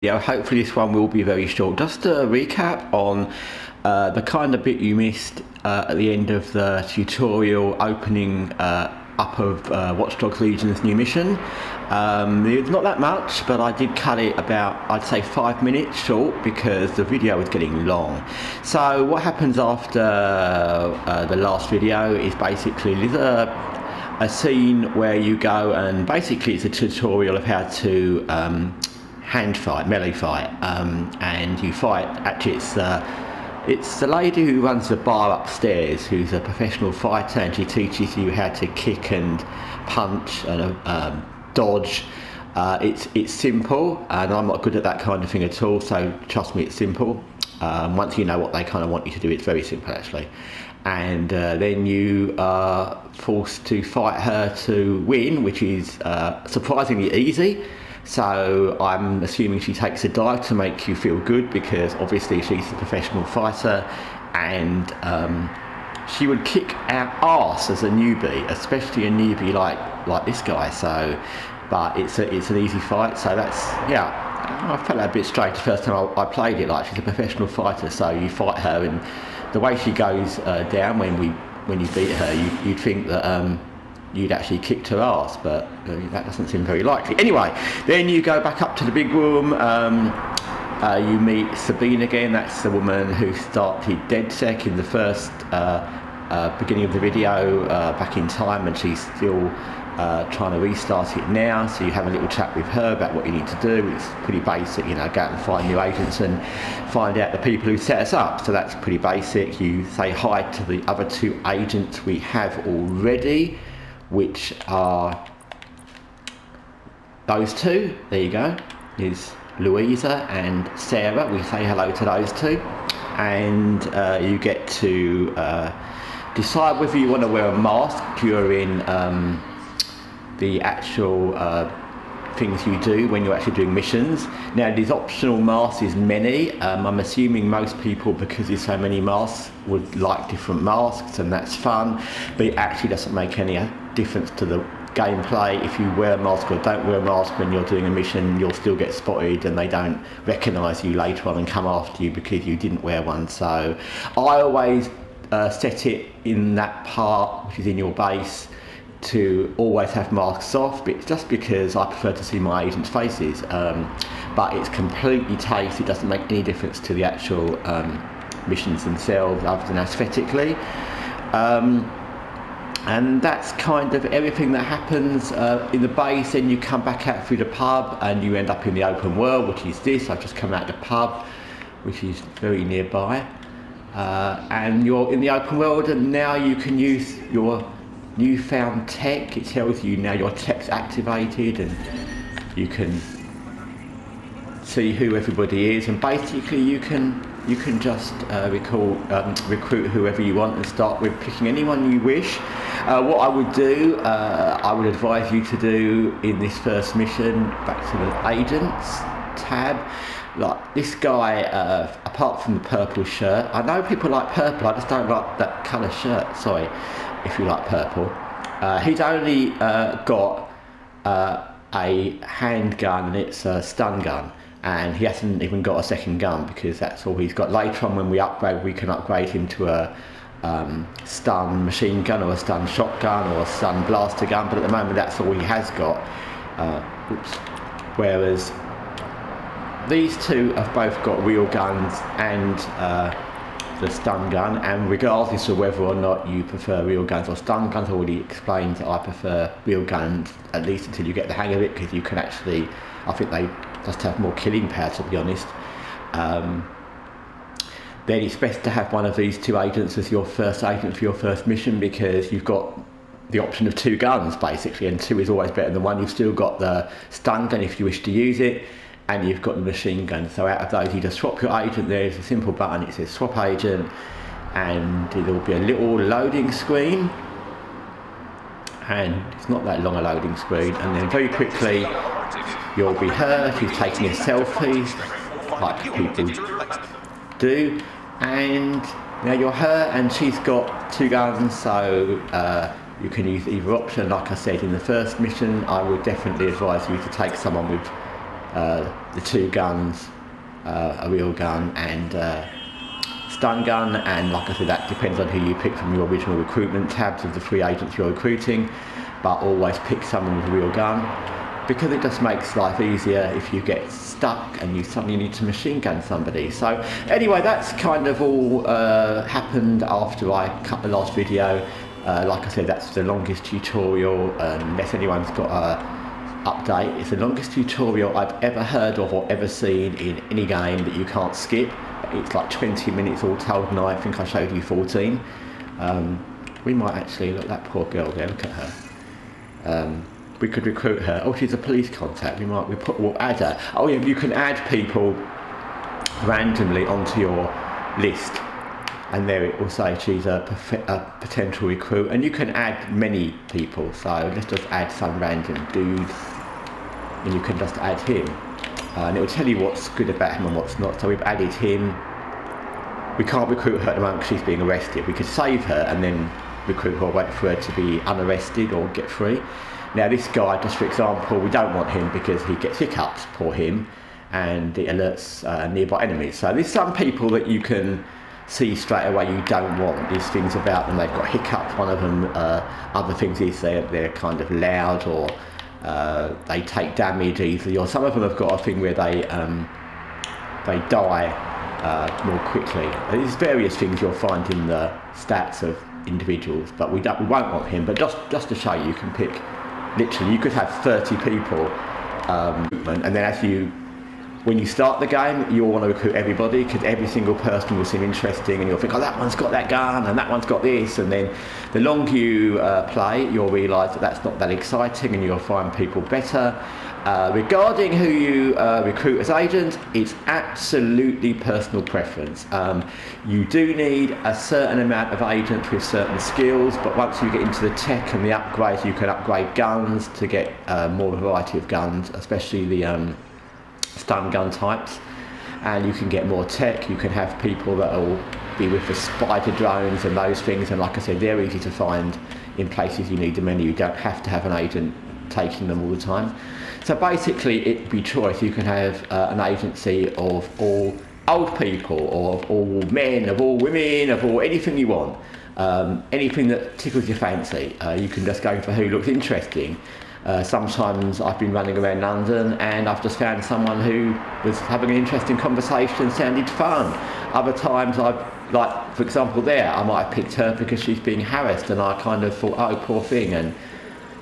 Yeah, hopefully this one will be very short. Just a recap on the kind of bit you missed at the end of the tutorial opening up of Watch Dogs Legion's new mission. It's not that much, but I did cut it about, I'd say, 5 minutes short because the video was getting long. So what happens after the last video is basically there's a scene where you go and basically it's a tutorial of how to hand fight, melee fight, and you fight. Actually, it's the lady who runs the bar upstairs who's a professional fighter, and she teaches you how to kick and punch and dodge. It's simple, and I'm not good at that kind of thing at all, so trust me, it's simple. Once you know what they kind of want you to do, it's very simple actually. And then you are forced to fight her to win, which is surprisingly easy. So I'm assuming she takes a dive to make you feel good, because obviously she's a professional fighter, and she would kick our arse as a newbie, especially a newbie like this guy. So, but it's an easy fight. So that's, yeah. I felt that a bit strange the first time I played it. Like, she's a professional fighter, so you fight her, and the way she goes down when you beat her, you'd think that you'd actually kicked her ass, but that doesn't seem very likely. Anyway, then you go back up to the big room. You meet Sabine again. That's the woman who started DedSec in the first beginning of the video back in time, and she's still trying to restart it now. So you have a little chat with her about what you need to do. It's pretty basic, you know, go out and find new agents and find out the people who set us up. So that's pretty basic. You say hi to the other 2 agents we have already, which are those 2. There you go. Is Louisa and Sarah. We say hello to those 2, and you get to decide whether you want to wear a mask during the actual things you do when you're actually doing missions. Now, these optional masks is many. I'm assuming most people, because there's so many masks, would like different masks, and that's fun, but it actually doesn't make any difference to the gameplay. If you wear a mask or don't wear a mask when you're doing a mission, you'll still get spotted, and they don't recognise you later on and come after you because you didn't wear one. So I always set it in that part, which is in your base, to always have masks off, but just because I prefer to see my agents' faces. But it's completely taste. It doesn't make any difference to the actual missions themselves, other than aesthetically. And that's kind of everything that happens in the base. Then you come back out through the pub and you end up in the open world, which is this. I've just come out of the pub, which is very nearby. And you're in the open world, and now you can use your newfound tech. It tells you now your tech's activated, and you can see who everybody is, and basically you can just recruit whoever you want and start with picking anyone you wish. What I would do, I would advise you to do in this first mission, back to the agents tab. Like this guy, apart from the purple shirt, I know people like purple, I just don't like that colour shirt, sorry if you like purple. He's only got a handgun, and it's a stun gun, and he hasn't even got a second gun because that's all he's got. Later on when we upgrade, we can upgrade him to a stun machine gun or a stun shotgun or a stun blaster gun, but at the moment that's all he has got. Whereas these 2 have both got real guns and the stun gun, and regardless of whether or not you prefer real guns or stun guns, I already explained that I prefer real guns, at least until you get the hang of it, because you can actually, I think they just have more killing power, to be honest. Then it's best to have one of these 2 agents as your first agent for your first mission, because you've got the option of 2 guns basically, and 2 is always better than 1. You've still got the stun gun if you wish to use it, and you've got the machine gun. So out of those, you just swap your agent. There's a simple button, it says swap agent, and there'll be a little loading screen, and it's not that long a loading screen, and then very quickly you'll be her. She's taking a selfie like people do, and now you're her, and she's got 2 guns, so you can use either option. Like I said in the first mission, I would definitely advise you to take someone with the 2 guns, a real gun and stun gun, and like I said, that depends on who you pick from your original recruitment tabs of the 3 agents you're recruiting, but always pick someone with a real gun, because it just makes life easier if you get stuck and you suddenly need to machine gun somebody. So anyway, that's kind of all happened after I cut the last video. Like I said, that's the longest tutorial, unless anyone's got a update. It's the longest tutorial I've ever heard of or ever seen in any game that you can't skip. It's like 20 minutes all told, and I think I showed you 14. We might actually, look, that poor girl there, look at her. We could recruit her. Oh, she's a police contact. We'll add her. Oh yeah, you can add people randomly onto your list, and there it will say she's a potential recruit, and you can add many people. So let's just add some random dude, and you can just add him, and it will tell you what's good about him and what's not. So we've added him. We can't recruit her at the moment because she's being arrested. We could save her and then recruit her, wait for her to be unarrested or get free. Now this guy, just for example, we don't want him because he gets hiccups, poor him, and it alerts nearby enemies. So there's some people that you can see straight away you don't want. There's things about them, they've got hiccups. One of them, other things is they're kind of loud, or they take damage easily, or some of them have got a thing where they die more quickly. There's various things you'll find in the stats of individuals, but we won't want him. But just to show you, you can pick. Literally, you could have 30 people, and then when you start the game, you'll want to recruit everybody, because every single person will seem interesting, and you'll think, oh, that one's got that gun, and that one's got this, and then the longer you play, you'll realise that that's not that exciting, and you'll find people better. Regarding who you recruit as agents, it's absolutely personal preference. You do need a certain amount of agents with certain skills, but once you get into the tech and the upgrades, you can upgrade guns to get more variety of guns, especially the stun gun types, and you can get more tech. You can have people that will be with the spider drones and those things, and like I said, they're easy to find in places you need them, and you don't have to have an agent taking them all the time. So basically it'd be choice. You can have an agency of all old people, or of all men, of all women, of all anything you want, anything that tickles your fancy. You can just go for who looks interesting. Sometimes I've been running around London and I've just found someone who was having an interesting conversation, sounded fun. Other times like for example there, I might have picked her because she's being harassed, and I kind of thought, oh, poor thing. And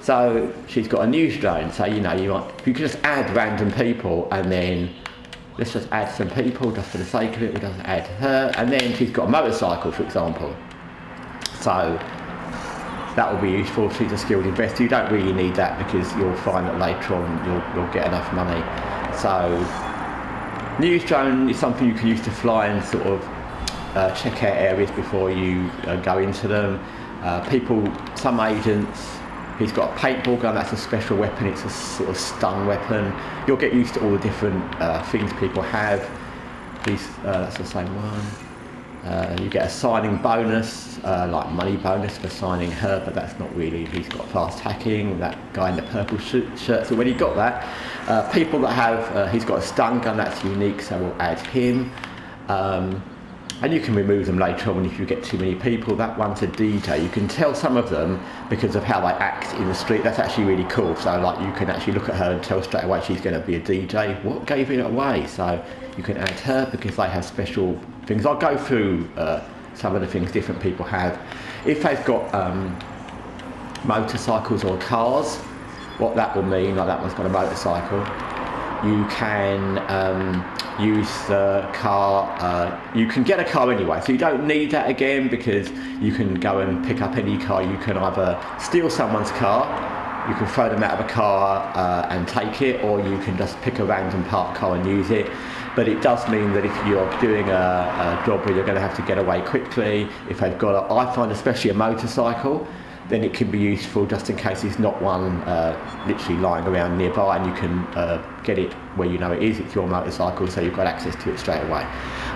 so she's got a news drone, so you can just add random people, and then let's just add some people just for the sake of it. We just add her, and then she's got a motorcycle, for example. So that will be useful. She's a skilled investor. You don't really need that because you'll find that later on you'll get enough money. So news drone is something you can use to fly and sort of check out areas before you go into them. Some agents, he's got a paintball gun. That's a special weapon. It's a sort of stun weapon. You'll get used to all the different things people have. That's the same one. You get a signing bonus, like money bonus for signing her, but that's not really. He's got fast hacking. That guy in the purple shirt. So when he got that, people that have, he's got a stun gun. That's unique, so we'll add him. And you can remove them later on if you get too many people. That one's a DJ. You can tell some of them because of how they act in the street. That's actually really cool. So like you can actually look at her and tell straight away she's going to be a DJ. What gave it away? So you can add her because they have special things. I'll go through some of the things different people have. If they've got motorcycles or cars, what that will mean, like that one's got a motorcycle, you can use the car, you can get a car anyway, so you don't need that again, because you can go and pick up any car. You can either steal someone's car, you can throw them out of a car and take it, or you can just pick a random parked car and use it. But it does mean that if you're doing a job where you're going to have to get away quickly, if they've got I find especially a motorcycle, then it can be useful just in case there's not one literally lying around nearby, and you can get it where you know it is. It's your motorcycle, so you've got access to it straight away.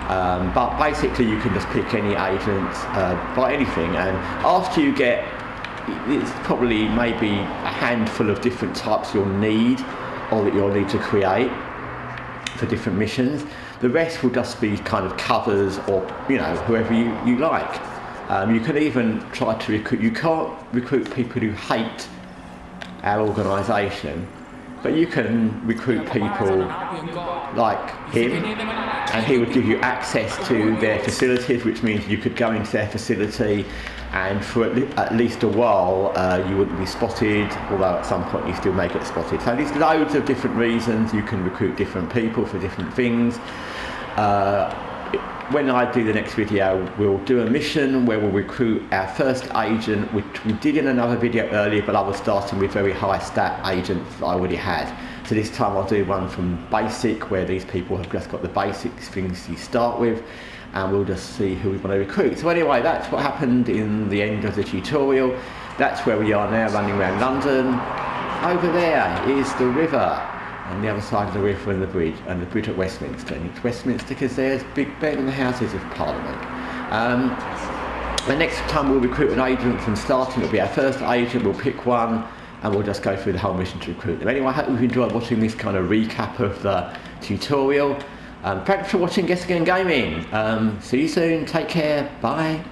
But basically you can just pick any agent, buy anything, and after you get, it's probably maybe a handful of different types you'll need, or that you'll need to create. for different missions. The rest will just be kind of covers, or whoever you like. You can even try to recruit. You can't recruit people who hate our organisation, but you can recruit people like him, and he would give you access to their facilities, which means you could go into their facility, and for at least a while you wouldn't be spotted, although at some point you still may get spotted. So there's loads of different reasons you can recruit different people for different things. When I do the next video, we'll do a mission where we'll recruit our first agent, which we did in another video earlier, but I was starting with very high stat agents that I already had. So this time I'll do one from basic, where these people have just got the basic things you start with, and we'll just see who we want to recruit. So anyway, that's what happened in the end of the tutorial. That's where we are now, running around London. Over there is the river, on the other side of the river, and the bridge at Westminster. And it's Westminster because there's Big Ben and the Houses of Parliament. The next time we'll recruit an agent from starting, it'll be our first agent, we'll pick one, and we'll just go through the whole mission to recruit them. Anyway, I hope you've enjoyed watching this kind of recap of the tutorial. Thanks for watching Guessagaingaming. See you soon, take care, bye.